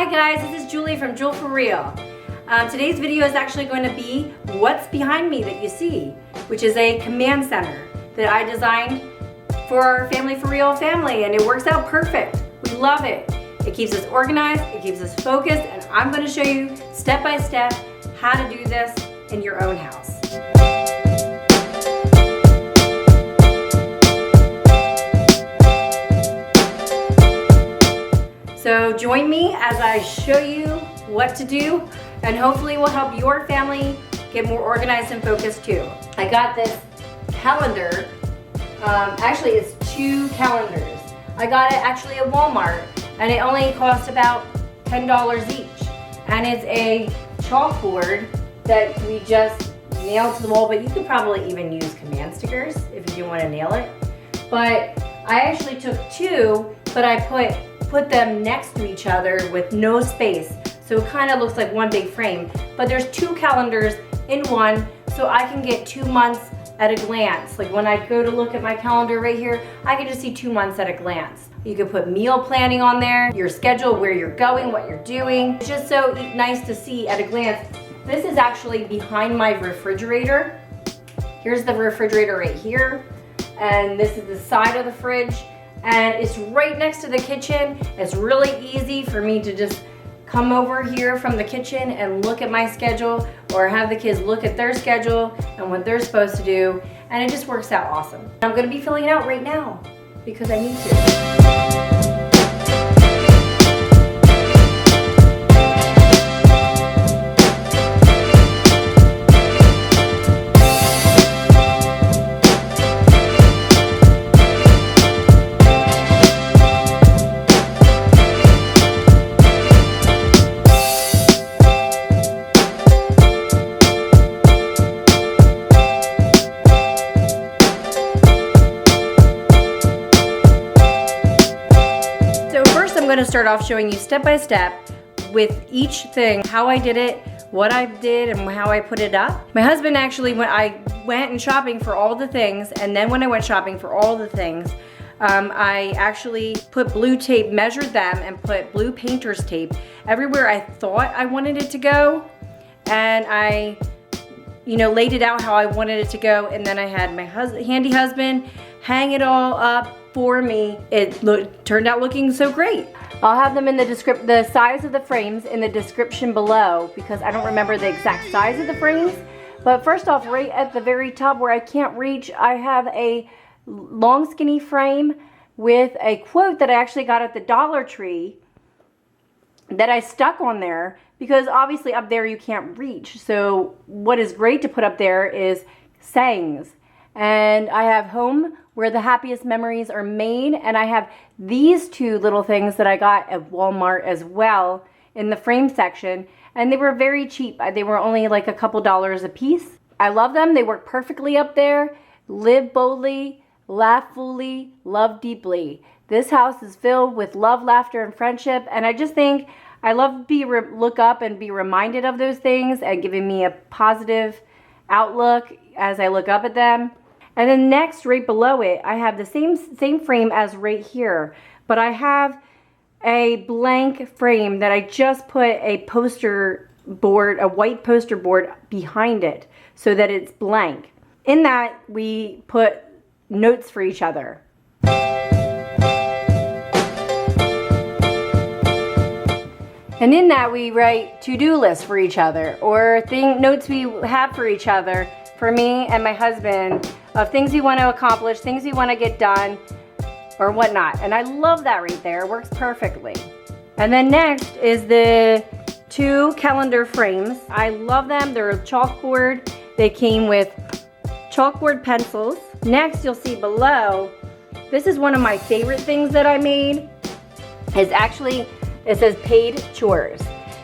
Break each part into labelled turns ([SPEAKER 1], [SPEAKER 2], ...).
[SPEAKER 1] Hi guys, this is Julie from Jewel for Real. Today's video is actually going to be what's behind me that you see, which is a command center that I designed for our Family for Real family, and it works out perfect. We love it. It keeps us organized, it keeps us focused, and I'm going to show you step by step how to do this in your own house. So join me as I show you what to do, and hopefully will help your family get more organized and focused too. I got this calendar. Actually, it's 2 calendars. I got it actually at Walmart, and it only cost about $10 each. And it's a chalkboard that we just nailed to the wall, but you could probably even use command stickers if you do want to nail it. But I actually took 2, but I put them next to each other with no space. So it kind of looks like one big frame, but there's 2 calendars in one, so I can get 2 months at a glance. Like when I go to look at my calendar right here, I can just see 2 months at a glance. You could put meal planning on there, your schedule, where you're going, what you're doing. It's just so nice to see at a glance. This is actually behind my refrigerator. Here's the refrigerator right here, and this is the side of the fridge, and it's right next to the kitchen. It's really easy for me to just come over here from the kitchen and look at my schedule, or have the kids look at their schedule and what they're supposed to do, and it just works out awesome. I'm going to be filling it out right now because I need to. I'm going to start off showing you step by step with each thing, how I did it, what I did, and how I put it up. My husband actually, when I went and shopping for all the things, and then when I went shopping for all the things, I actually put blue tape, measured them, and put blue painter's tape everywhere I thought I wanted it to go, and I laid it out how I wanted it to go, and then I had my handy husband hang it all up for me. It turned out looking so great. I'll have them in the size of the frames in the description below, because I don't remember the exact size of the frames. But first off, right at the very top where I can't reach, I have a long skinny frame with a quote that I actually got at the Dollar Tree that I stuck on there, because obviously up there you can't reach. So what is great to put up there is sayings. And I have home where the happiest memories are made, and I have these 2 little things that I got at Walmart as well in the frame section, and they were very cheap. They were only like a couple dollars a piece. I love them. They work perfectly up there. Live boldly, laugh fully, love deeply. This house is filled with love, laughter, and friendship, and I just think I love to look up and be reminded of those things, and giving me a positive outlook as I look up at them. And then next, right below it, I have the same frame as right here, but I have a blank frame that I just put a poster board, a white poster board behind it, so that it's blank. In that, we put notes for each other. And in that, we write to-do lists for each other, or notes we have for each other, for me and my husband, of things we want to accomplish, things we want to get done, or whatnot. And I love that right there. It works perfectly. And then next is the 2 calendar frames. I love them. They're chalkboard. They came with chalkboard pencils. Next, you'll see below, this is one of my favorite things that I made. It says paid chores.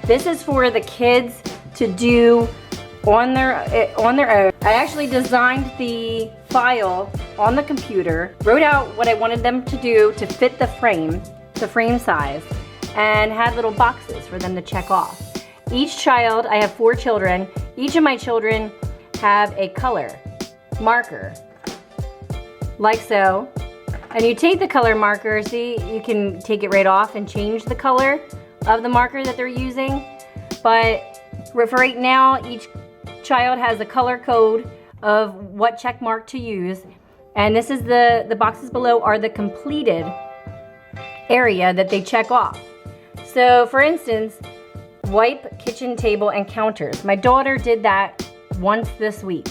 [SPEAKER 1] This is for the kids to do on their own. I actually designed the file on the computer, wrote out what I wanted them to do to fit the frame size, and had little boxes for them to check off. Each child, I have 4 children, each of my children have a color marker, like so. And you take the color marker, see, you can take it right off and change the color, of the marker that they're using, but for right now, each child has a color code of what check mark to use. And this is the boxes below are the completed area that they check off. So for instance, wipe kitchen table and counters. My daughter did that once this week.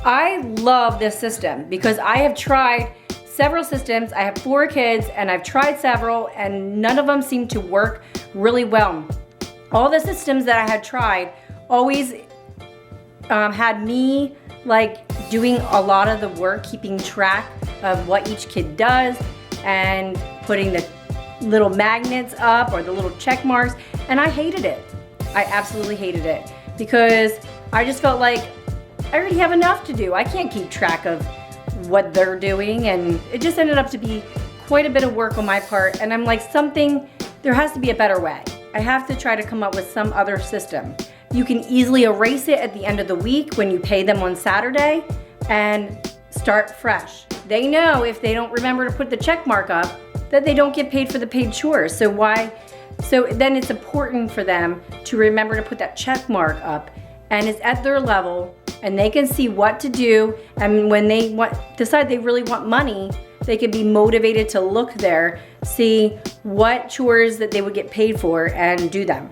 [SPEAKER 1] I love this system because I have tried several systems. I have 4 kids and I've tried several and none of them seem to work really well. All the systems that I had tried always had me like doing a lot of the work, keeping track of what each kid does and putting the little magnets up or the little check marks, and I hated it. I absolutely hated it because I just felt like I already have enough to do. I can't keep track of what they're doing, and it just ended up to be quite a bit of work on my part, and I'm like, there has to be a better way. I have to try to come up with some other system. You can easily erase it at the end of the week when you pay them on Saturday and start fresh. They know if they don't remember to put the check mark up that they don't get paid for the paid chores. So then it's important for them to remember to put that check mark up, and it's at their level and they can see what to do, and when they decide they really want money, they can be motivated to look there, see what chores that they would get paid for and do them.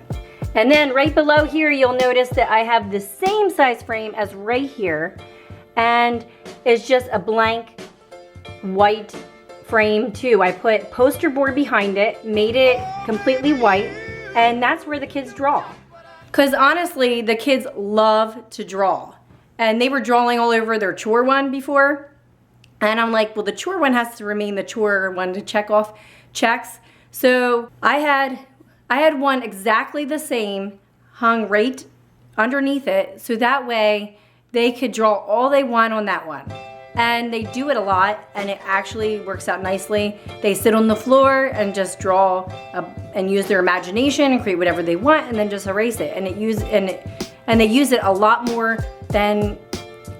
[SPEAKER 1] And then right below here, you'll notice that I have the same size frame as right here, and it's just a blank white frame too. I put poster board behind it, made it completely white, and that's where the kids draw. Because honestly, the kids love to draw. And they were drawing all over their chore one before. And I'm like, well, the chore one has to remain the chore one to check off checks. So I had one exactly the same hung right underneath it, so that way they could draw all they want on that one. And they do it a lot, and it actually works out nicely. They sit on the floor and just draw and use their imagination and create whatever they want, and then just erase it. And they use it a lot more than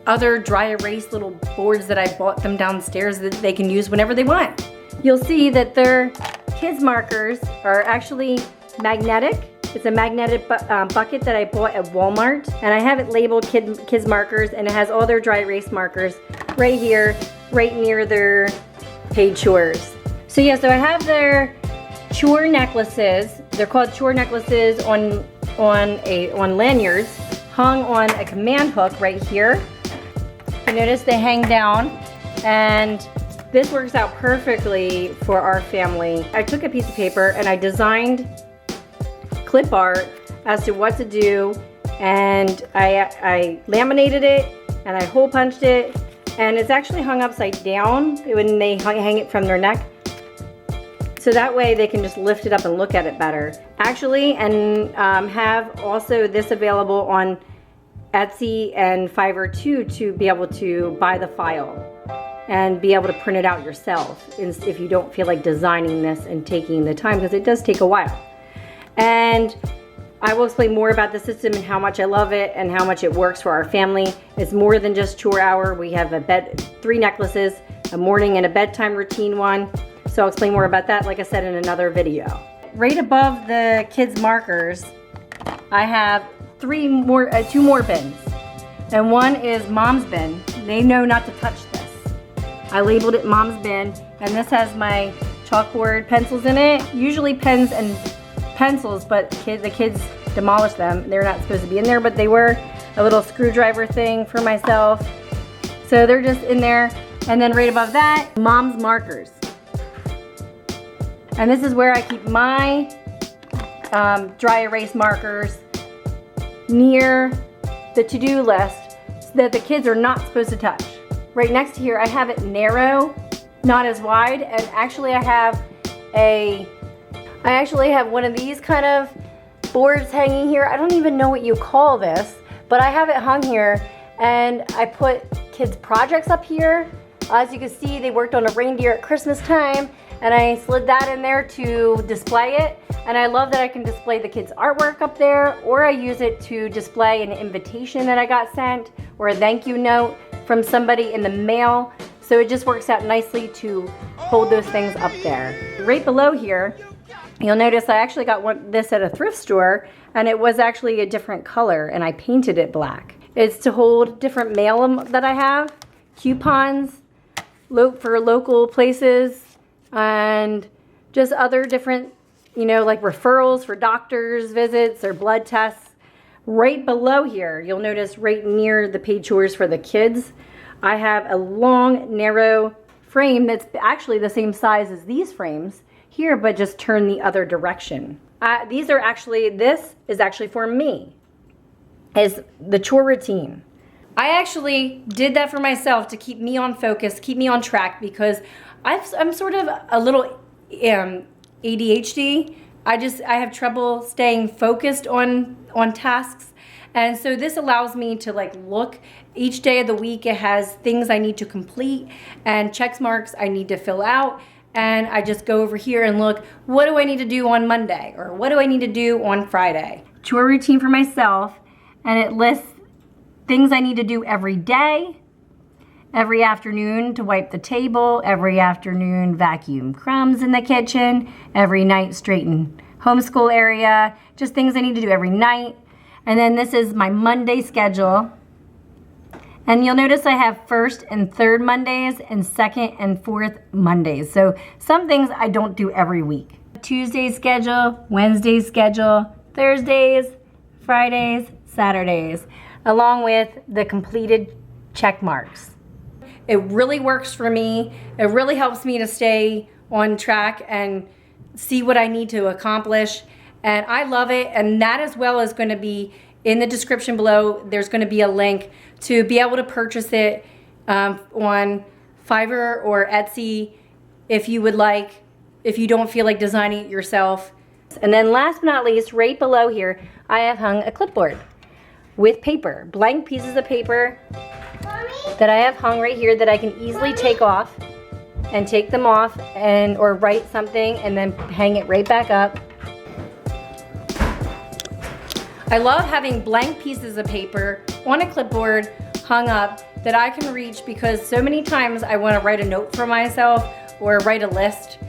[SPEAKER 1] other dry erase little boards that I bought them downstairs that they can use whenever they want. You'll see that their kids markers are actually magnetic. It's a magnetic bucket that I bought at Walmart, and I have it labeled kids markers, and it has all their dry erase markers right here, right near their paid chores. So yeah, so I have their chore necklaces. They're called chore necklaces on lanyards, hung on a command hook right here. You notice they hang down, and this works out perfectly for our family. I took a piece of paper and I designed clip art as to what to do, and I laminated it and I hole punched it, and it's actually hung upside down when they hang it from their neck, so that way they can just lift it up and look at it better. Actually, and have also this available on Etsy and Fiverr too, to be able to buy the file and be able to print it out yourself if you don't feel like designing this and taking the time, because it does take a while. And I will explain more about the system and how much I love it and how much it works for our family. It's more than just chore hour. We have 3 necklaces, a morning and a bedtime routine one. So I'll explain more about that, like I said, in another video. Right above the kids' markers, I have 2 more bins. And one is Mom's bin. They know not to touch this. I labeled it Mom's bin, and this has my chalkboard pencils in it. Usually pens and pencils, but the kids demolished them. They're not supposed to be in there, but they were a little screwdriver thing for myself. So they're just in there. And then right above that, Mom's markers. And this is where I keep my dry erase markers near the to-do list that the kids are not supposed to touch. Right next to here, I have it narrow, not as wide, and actually I actually have one of these kind of boards hanging here. I don't even know what you call this, but I have it hung here, and I put kids' projects up here. As you can see, they worked on a reindeer at Christmas time, and I slid that in there to display it. And I love that I can display the kids' artwork up there, or I use it to display an invitation that I got sent, or a thank you note from somebody in the mail. So it just works out nicely to hold those things up there. Right below here, You'll notice I actually got this at a thrift store, and it was actually a different color, and I painted it black. It's to hold different mail that I have, coupons for local places, and just other different, you know, like referrals for doctor's visits or blood tests. Right below here, you'll notice right near the paid chores for the kids, I have a long, narrow frame that's actually the same size as these frames here, but just turn the other direction. This is actually for me, is the chore routine. I actually did that for myself to keep me on focus, keep me on track, because I'm sort of a little ADHD. I have trouble staying focused on tasks. And so this allows me to like look each day of the week. It has things I need to complete and check marks I need to fill out. And I just go over here and look, what do I need to do on Monday? Or what do I need to do on Friday? Chore routine for myself, and it lists things I need to do every day, every afternoon to wipe the table, every afternoon vacuum crumbs in the kitchen, every night straighten homeschool area, just things I need to do every night. And then this is my Monday schedule. And you'll notice I have first and third Mondays and second and fourth Mondays. So some things I don't do every week. Tuesday's schedule, Wednesday's schedule, Thursdays, Fridays, Saturdays, along with the completed check marks. It really works for me. It really helps me to stay on track and see what I need to accomplish. And I love it. And that as well is going to be in the description below. There's going to be a link to be able to purchase it on Fiverr or Etsy if you would like, if you don't feel like designing it yourself. And then last but not least, right below here, I have hung a clipboard with paper, blank pieces of paper that I have hung right here that I can easily take off and take them off or write something and then hang it right back up. I love having blank pieces of paper on a clipboard hung up that I can reach, because so many times I want to write a note for myself or write a list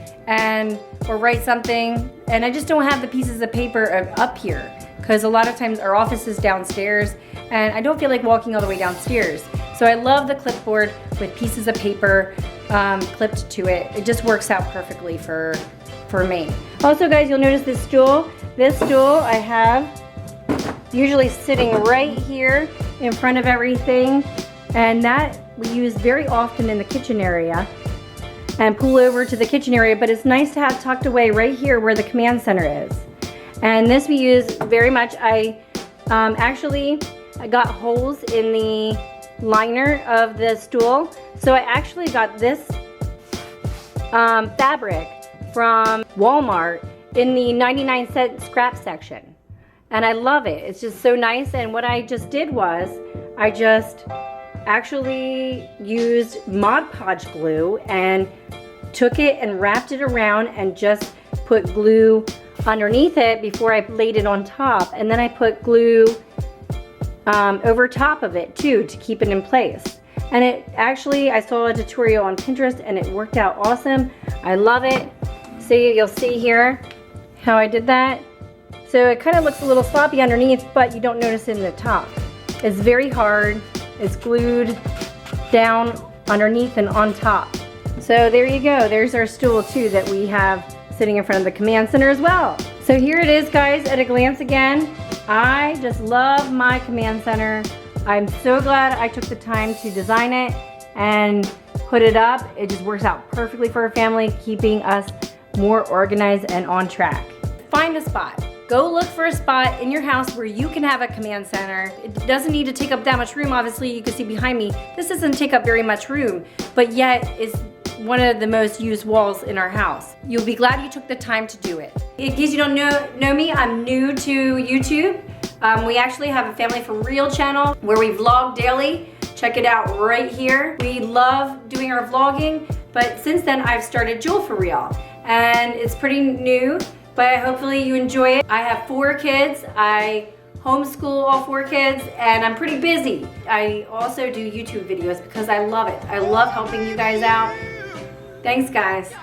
[SPEAKER 1] or write something, and I just don't have the pieces of paper up here, because a lot of times our office is downstairs and I don't feel like walking all the way downstairs. So I love the clipboard with pieces of paper clipped to it. It just works out perfectly for me. Also guys, you'll notice this stool. This stool I have usually sitting right here in front of everything, and that we use very often in the kitchen area and pull over to the kitchen area, but it's nice to have tucked away right here where the command center is. And this we use very much. I got holes in the liner of the stool, so I actually got this fabric from Walmart in the 99-cent scrap section. And I love it. It's just so nice. And what I just did was I just actually used Mod Podge glue and took it and wrapped it around and just put glue underneath it before I laid it on top. And then I put glue over top of it too to keep it in place. And it actually, I saw a tutorial on Pinterest and it worked out awesome. I love it. So you'll see here how I did that. So it kind of looks a little sloppy underneath, but you don't notice it in the top. It's very hard. It's glued down underneath and on top. So there you go. There's our stool too that we have sitting in front of the command center as well. So here it is guys at a glance again. I just love my command center. I'm so glad I took the time to design it and put it up. It just works out perfectly for our family, keeping us more organized and on track. Find a spot. Go look for a spot in your house where you can have a command center. It doesn't need to take up that much room. Obviously, you can see behind me, this doesn't take up very much room, but yet it's one of the most used walls in our house. You'll be glad you took the time to do it. In case you don't know me, I'm new to YouTube. We actually have a Family for Real channel where we vlog daily. Check it out right here. We love doing our vlogging, but since then I've started Jewel for Real, and it's pretty new, but hopefully you enjoy it. I have 4 kids. I homeschool all 4 kids, and I'm pretty busy. I also do YouTube videos because I love it. I love helping you guys out. Thanks guys.